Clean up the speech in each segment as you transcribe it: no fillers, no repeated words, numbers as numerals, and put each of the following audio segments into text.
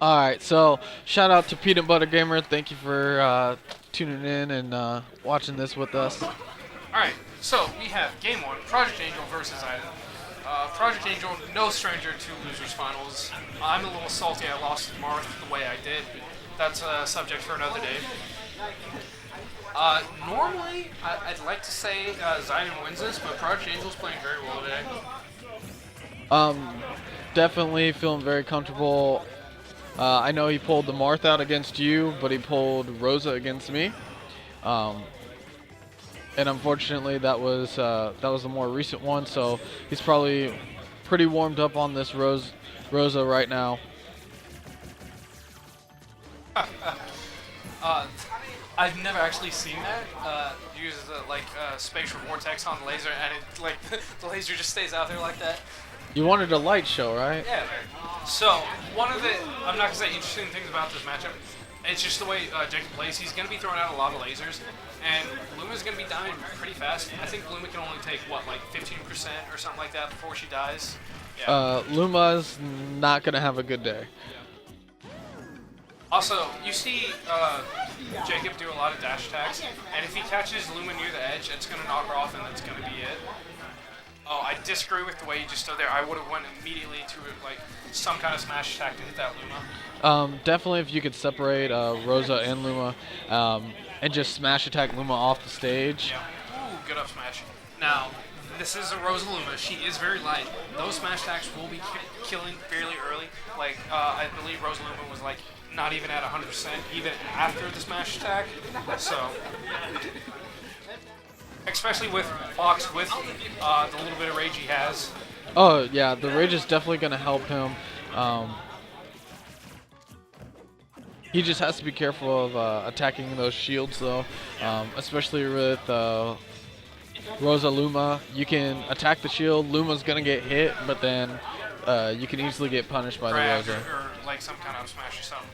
All right, so shout out to Peanut Butter Gamer. Thank you for tuning in and watching this with us. Alright, so we have game one Project Angel versus Zaidan. Project Angel, no stranger to losers finals. I'm a little salty I lost to Marth the way I did, but that's a subject for another day. Normally, I'd like to say Zaidan wins this, but Project Angel's playing very well today. Um, Definitely feeling very comfortable. I know he pulled the Marth out against you, but he pulled Rosa against me. Um, and unfortunately, that was a more recent one. So he's probably pretty warmed up on this Rosa right now. Uh, I've never actually seen that. Uses spatial vortex on the laser, and it like the laser just stays out there like that. You wanted a light show, right? Yeah. So one of the I'm not gonna say interesting things about this matchup. It's just the way Jacob plays. He's gonna be throwing out a lot of lasers, and Luma's gonna be dying pretty fast. I think Luma can only take what, like 15% or something like that before she dies. Yeah. Luma's not gonna have a good day. Also, you see Jacob do a lot of dash attacks, and if he catches Luma near the edge, it's gonna knock her off, and that's gonna be it. Oh, I disagree with the way you just stood there. I would have went immediately to like some kind of smash attack to hit that Luma. Definitely, if you could separate Rosa and Luma, and just smash attack Luma off the stage. Yeah. Ooh, good up smash. Now, this is a Rosa Luma. She is very light. Those smash attacks will be killing fairly early. Like, I believe Rosa Luma was like not even at 100% even after the smash attack. So, especially with Fox with the little bit of rage he has. Oh yeah, the rage is definitely gonna help him. Um, he just has to be careful of attacking those shields though, especially with Rosa Luma. You can attack the shield. Luma's gonna get hit, but then you can easily get punished by the Grab Rosa. or like some kind of smash or something.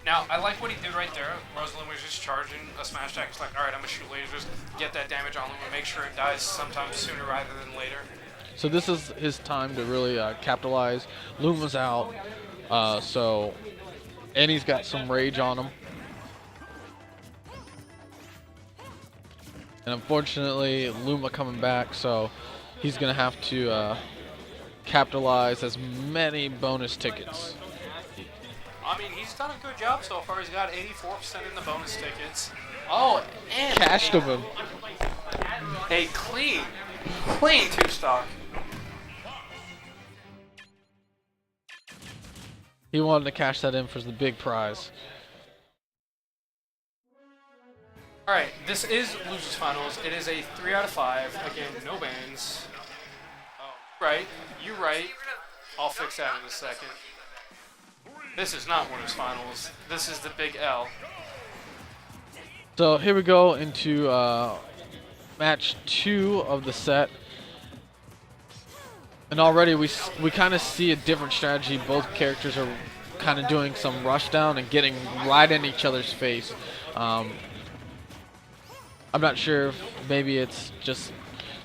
Now, I like what he did right there. Rosalind was just charging a smash attack. It's like, alright, I'm going to shoot lasers, get that damage on Luma, make sure it dies sometime sooner rather than later. So this is his time to really capitalize. Luma's out, and he's got some rage on him. And unfortunately, Luma coming back, so he's gonna have to capitalize as many bonus tickets. I mean, he's done a good job so far. He's got 84% in the bonus tickets. Oh, and Cashed him. a clean two stock. He wanted to cash that in for the big prize. Alright, this is Losers Finals. It is a 3 out of 5. Again, no bans. Oh, right. You're right. I'll fix that in a second. This is not Winners Finals. This is the big L. So here we go into match 2 of the set. And already we kind of see a different strategy. Both characters are kind of doing some rush down and getting right in each other's face. I'm not sure if maybe it's just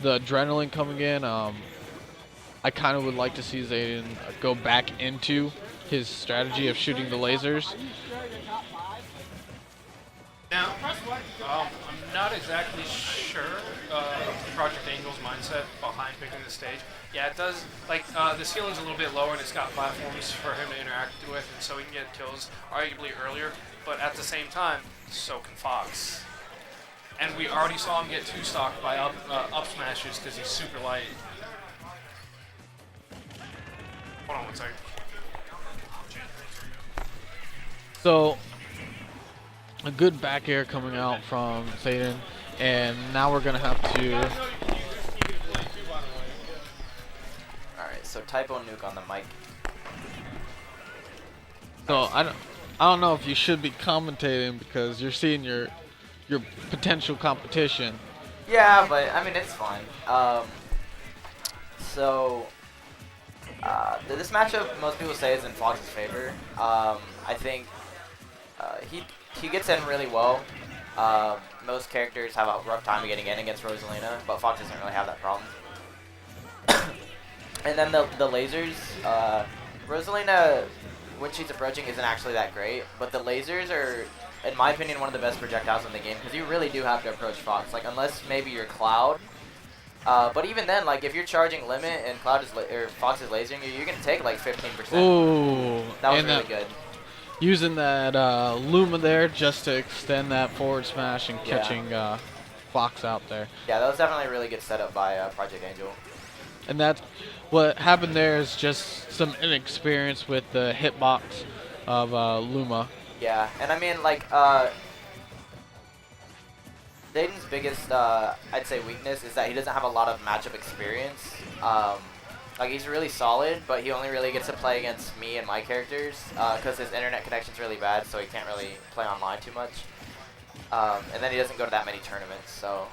the adrenaline coming in. I kind of would like to see Zaidan go back into his strategy of shooting the lasers. Now, I'm not exactly sure Project Angel's mindset behind picking the stage. Yeah, it does, like, the ceiling's a little bit lower and it's got platforms for him to interact with, and so he can get kills arguably earlier, but at the same time, so can Fox. And we already saw him get 2-stocked by up smashes because he's super light. Hold on one second. So, a good back air coming out from Zaidan, and now we're gonna have to. Alright, so typo nuke on the mic. So I don't know if you should be commentating because you're seeing your potential competition. Yeah, but I mean it's fine. This matchup most people say is in Fox's favor. I think he gets in really well. Most characters have a rough time getting in against Rosalina, but Fox doesn't really have that problem. And then the lasers, Rosalina when she's approaching isn't actually that great, but the lasers are, in my opinion, one of the best projectiles in the game because you really do have to approach Fox. Like unless maybe you're Cloud, but even then, like if you're charging limit and Cloud is or Fox is lasering you, you're gonna take like 15%. Ooh, That was and really good. Using that Luma there just to extend that forward smash and Yeah. catching Fox out there. Yeah, that was definitely a really good setup by Project Angel. And that's what happened there is just some inexperience with the hitbox of Luma. Yeah, and I mean like Zaidan's biggest, I'd say, weakness is that he doesn't have a lot of matchup experience. Like he's really solid, but he only really gets to play against me and my characters because his internet connection's really bad, so he can't really play online too much. And then he doesn't go to that many tournaments, so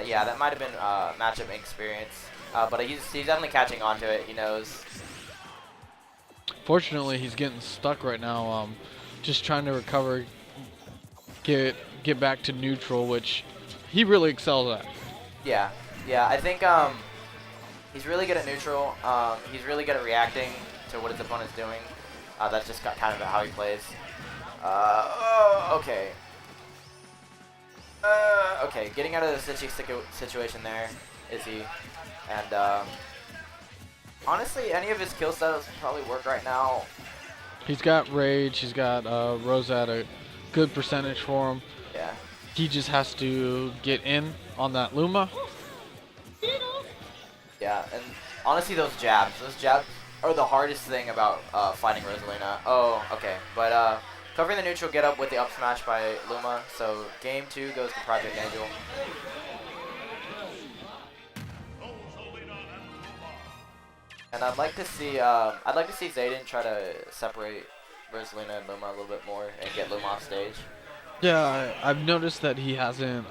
yeah, that might have been matchup experience. But he's definitely catching on to it. He knows. Fortunately, he's getting stuck right now. Just trying to recover, get back to neutral, which he really excels at. Yeah, I think he's really good at neutral. He's really good at reacting to what his opponent's doing. That's just kind of how he plays. Okay. Okay, getting out of the situation there, Izzy. And honestly, any of his kill styles probably work right now. He's got Rage, he's got Rosa at a good percentage for him. Yeah. He just has to get in on that Luma. Yeah, and honestly, those jabs are the hardest thing about fighting Rosalina. Oh, okay, but covering the neutral get up with the up smash by Luma. So game 2 goes to Project Angel. And I'd like to see Zaidan try to separate Rosalina and Luma a little bit more and get Luma off stage. Yeah, I've noticed that he hasn't,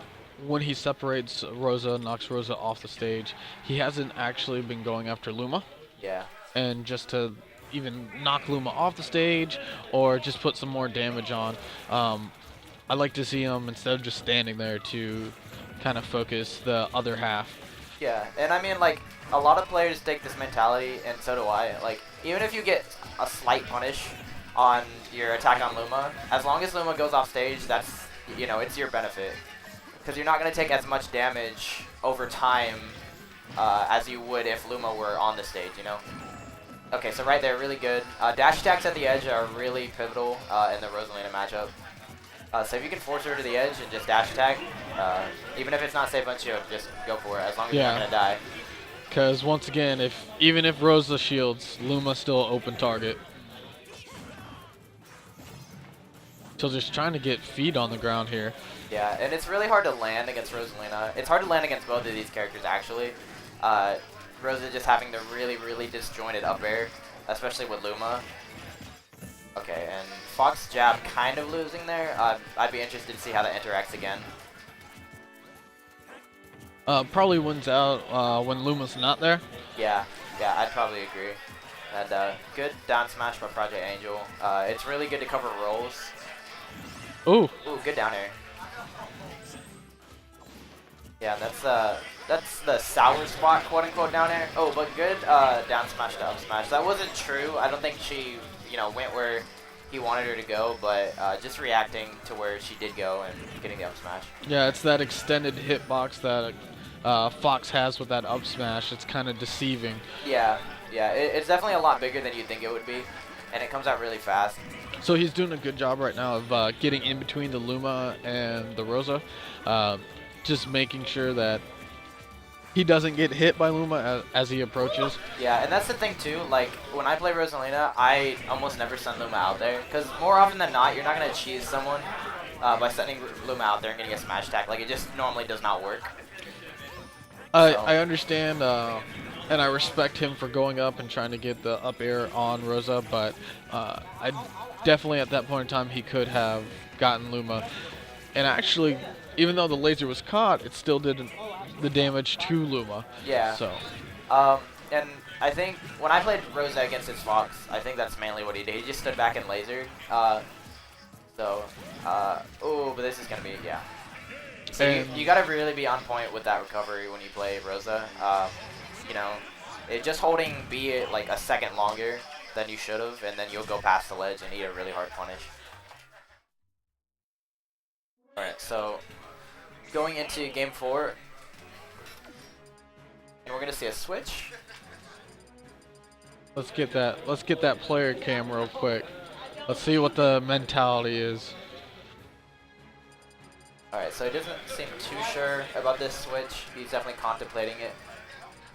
when he separates Rosa, knocks Rosa off the stage, he hasn't actually been going after Luma. Yeah. And just to even knock Luma off the stage or just put some more damage on. I like to see him, instead of just standing there, to kind of focus the other half. Yeah, and I mean, like, a lot of players take this mentality, and so do I. Like, even if you get a slight punish on your attack on Luma, as long as Luma goes off stage, that's, you know, it's your benefit. Because you're not going to take as much damage over time as you would if Luma were on the stage, you know? Okay, so right there, really good. Dash attacks at the edge are really pivotal in the Rosalina matchup. So if you can force her to the edge and just dash attack, even if it's not safe on shield, just go for it, as long as you're not going to die. Because once again, even if Rosa shields, Luma's still an open target. So just trying to get feet on the ground here. Yeah, and it's really hard to land against Rosalina. It's hard to land against both of these characters, actually. Rosa just having the really, really disjointed up air, especially with Luma. Okay, and Fox jab kind of losing there. I'd be interested to see how that interacts again. Probably wins out when Luma's not there. Yeah, I'd probably agree. And good down smash by Project Angel. It's really good to cover rolls. Ooh, good down air. Yeah, that's the sour spot, quote unquote, down air. Oh, but good down smash to up smash. That wasn't true. I don't think she, went where he wanted her to go, but just reacting to where she did go and getting the up smash. Yeah, it's that extended hitbox that Fox has with that up smash. It's kind of deceiving. Yeah, it's definitely a lot bigger than you'd think it would be, and it comes out really fast. So he's doing a good job right now of getting in between the Luma and the Rosa, just making sure that he doesn't get hit by Luma as he approaches. Yeah, and that's the thing too, like, when I play Rosalina, I almost never send Luma out there, because more often than not, you're not going to cheese someone by sending Luma out there and getting a smash attack. Like, it just normally does not work. I understand, and I respect him for going up and trying to get the up air on Rosa, but I definitely at that point in time he could have gotten Luma. And actually, even though the laser was caught, it still did the damage to Luma. Yeah. So. And I think when I played Rosa against his Fox, I think that's mainly what he did. He just stood back and lasered. Oh, but this is going to be, yeah. So you got to really be on point with that recovery when you play Rosa. Just holding B like a second longer than you should have, and then you'll go past the ledge and eat a really hard punish. Alright, so going into game 4, and we're gonna see a switch. Let's get that player cam real quick. Let's see what the mentality is. Alright, so he doesn't seem too sure about this switch. He's definitely contemplating it.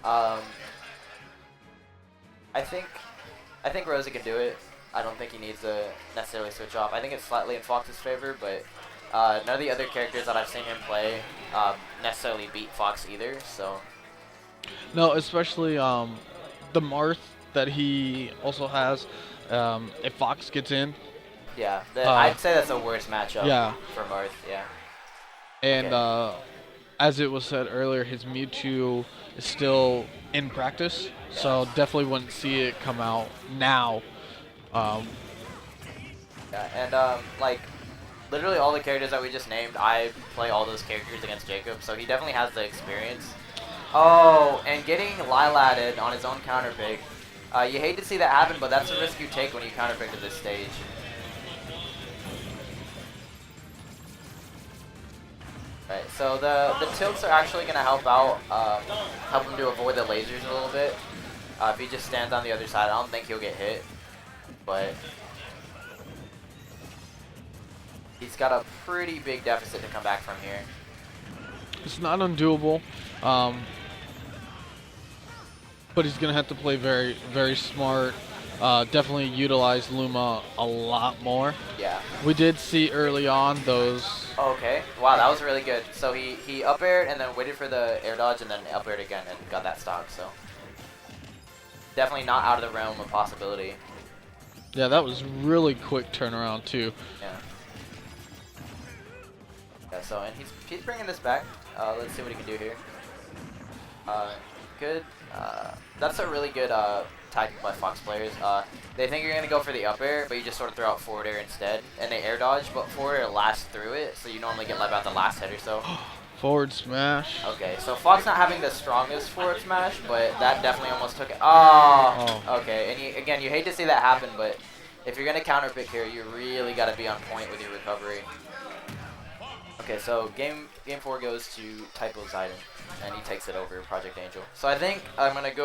I think Rosa can do it. I don't think he needs to necessarily switch off. I think it's slightly in Fox's favor, but none of the other characters that I've seen him play necessarily beat Fox either. So No, especially the Marth that he also has. If Fox gets in, yeah, I'd say that's the worst matchup yeah. for Marth. Yeah. And Okay. as it was said earlier, his Mewtwo is still in practice, so definitely wouldn't see it come out now. Yeah, and like literally all the characters that we just named, I play all those characters against Jacob, so he definitely has the experience. Oh, and getting Lilatted on his own counter pick. You hate to see that happen, but that's the risk you take when you counter pick to this stage. Right, so the tilts are actually going to help out, help him to avoid the lasers a little bit. If he just stands on the other side, I don't think he'll get hit, but he's got a pretty big deficit to come back from here. It's not undoable, but he's going to have to play very, very smart. Definitely utilize Luma a lot more. Yeah. We did see early on those. Okay. Wow, that was really good. So he up aired and then waited for the air dodge and then up aired again and got that stock. So definitely not out of the realm of possibility. Yeah, that was really quick turnaround too. Yeah. Yeah. So and he's bringing this back. Let's see what he can do here. Good. That's a really good tactic by Fox players. They think you're going to go for the up air, but you just sort of throw out forward air instead. And they air dodge, but forward air lasts through it, so you normally get left out the last hit or so. Forward smash. Okay, so Fox not having the strongest forward smash, but that definitely almost took it. Oh, okay. And again, you hate to see that happen, but if you're going to counter pick here, you really got to be on point with your recovery. Okay, so game 4 goes to Typo Zaidan, and he takes it over Project Angel. So I think I'm going to go